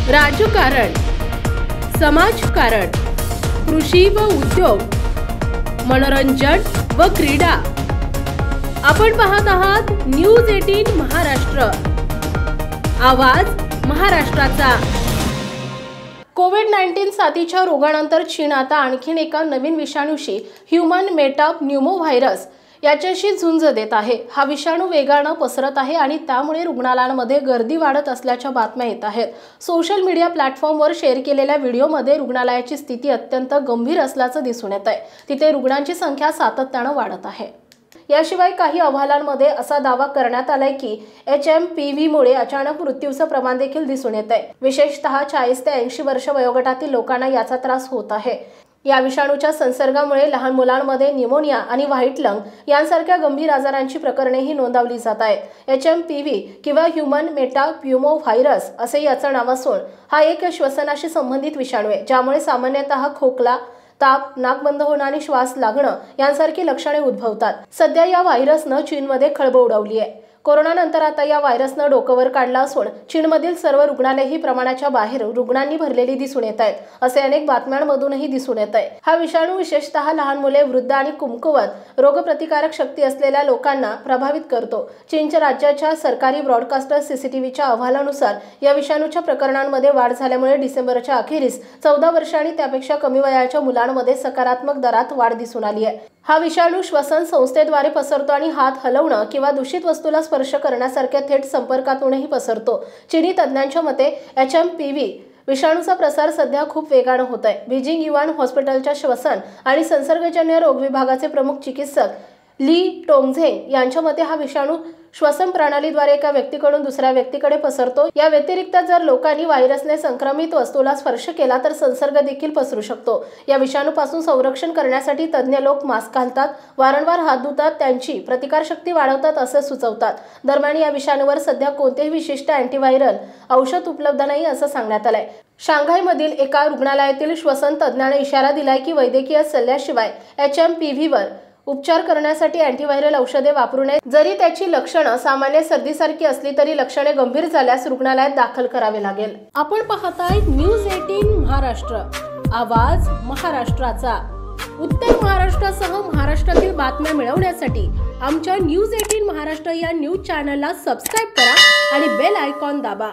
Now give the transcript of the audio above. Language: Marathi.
राजकारण, समाजकारण, कृषी व उद्योग, मनोरंजन व क्रीडा। आपण पाहत आहात न्यूज 18 महाराष्ट्र, आवाज महाराष्ट्राचा। कोविड-19 साथीच्या रोगानंतर चीन आता आणखीन एका नवीन विषाणूशी ह्यूमन मेटाप्न्यूमोव्हायरस याच्याशी झुंज देत आहे। हा विषाणू वेगाने पसरत आहे आणि त्यामुळे रुग्णालयांमध्ये गर्दी वाढत असल्याच्या बातम्या येत आहेत। सोशल मीडिया प्लॅटफॉर्मवर शेअर केलेल्या व्हिडिओमध्ये रुग्णालयाची स्थिती अत्यंत गंभीर असल्याचं दिसून येत आहे। तिथे रुग्णांची संख्या सातत्याने वाढत आहे। याशिवाय काही अहवालांमध्ये असा दावा करण्यात आलाय की HMPV मुळे अचानक मृत्यूचं प्रमाण देखील दिसून येत आहे। विशेषतः 40 ते 80 वर्ष वयोगटातील लोकांना याचा त्रास होत आहे। या विषाणूच्या संसर्गामुळे लहान मुलांमध्ये न्यूमोनिया आणि व्हाईट लंग यांसारख्या गंभीर आजारांची प्रकरणेही नोंदवली जात आहेत। HMPV किंवा ह्यूमन मेटाप्न्यूमोव्हायरस असे याचं नाव असून हा एक श्वसनाशी संबंधित विषाणू आहे, ज्यामुळे सामान्यतः खोकला, ताप, नाक बंद होणं आणि श्वास लागणं यांसारखी लक्षणे उद्भवतात। सध्या या व्हायरसनं चीनमध्ये खळबळ उडवली आहे। कोरोना नंतर आता या व्हायरसनं डोकंवर काढलं असून चीनमधील सर्व रुग्णालयही प्रमाणाच्या बाहेर रुग्णांनी भरलेली दिसून येत आहेत, असे अनेक बातम्यांमधूनही दिसून येत आहे। हा विषाणू विशेषतः लहान मुले, वृद्ध आणि कमकुवत रोगप्रतिकारक शक्ती असलेल्या लोकांना प्रभावित करतो। चीनच्या राज्याच्या सरकारी ब्रॉडकास्टर CCTVच्या अहवालानुसार या विषाणूच्या प्रकरणांमध्ये वाढ झाल्यामुळे डिसेंबरच्या अखेरीस 14 वर्ष आणि त्यापेक्षा कमी वयाच्या मुलांमध्ये सकारात्मक दरात वाढ दिसून आली आहे। हा विषाणू श्वसन संस्थेद्वारे पसरतो आणि हात हलवणं किंवा दूषित वस्तूला स्पर्श करण्यासारख्या थेट संपर्कातूनही पसरतो। चीनी तज्ज्ञांच्या मते HMPV विषाणूचा प्रसार सध्या खूप वेगाने होत आहे। बीजिंग युआन हॉस्पिटलच्या श्वसन आणि संसर्गजन्य रोग विभागाचे प्रमुख चिकित्सक ली टोंगझेंग यांच्या मते हा विषाणू श्वसन प्रणालीद्वारे एका व्यक्तीकडून दुसऱ्या व्यक्तीकडे पसरतो। या व्यतिरिक्त जर लोकांनी व्हायरसने संक्रमित वस्तूला स्पर्श केला तर संसर्ग देखील पसरू शकतो। या विषाणूपासून संरक्षण करण्यासाठी तज्ज्ञ लोक मास्क घालतात, वारंवार हात धुतात, त्यांची प्रतिकारशक्ती वाढवतात असे सुचवतात। दरम्यान या विषाणूवर सध्या कोणतेही विशिष्ट अँटीव्हायरल औषध उपलब्ध नाही असं सांगण्यात आलंय। शांघायमधील एका रुग्णालयातील श्वसन तज्ज्ञाने इशारा दिलाय की वैद्यकीय सल्ल्याशिवाय HMPVवर उपचार करण्यासाठी अँटीव्हायरल औषधे वापरू नये। जरी त्याची लक्षणं सामान्य सर्दीसारखी असली तरी लक्षणे गंभीर झाल्यास रुग्णालयात दाखल करावे लागेल। आपण पाहताय न्यूज 18 महाराष्ट्र, आवाज महाराष्ट्राचा। उत्तर महाराष्ट्रासह महाराष्ट्रातील बातम्या मिळवण्यासाठी आमच्या न्यूज 18 महाराष्ट्र या न्यूज चॅनलला सबस्क्राइब करा आणि बेल आयकॉन दाबा।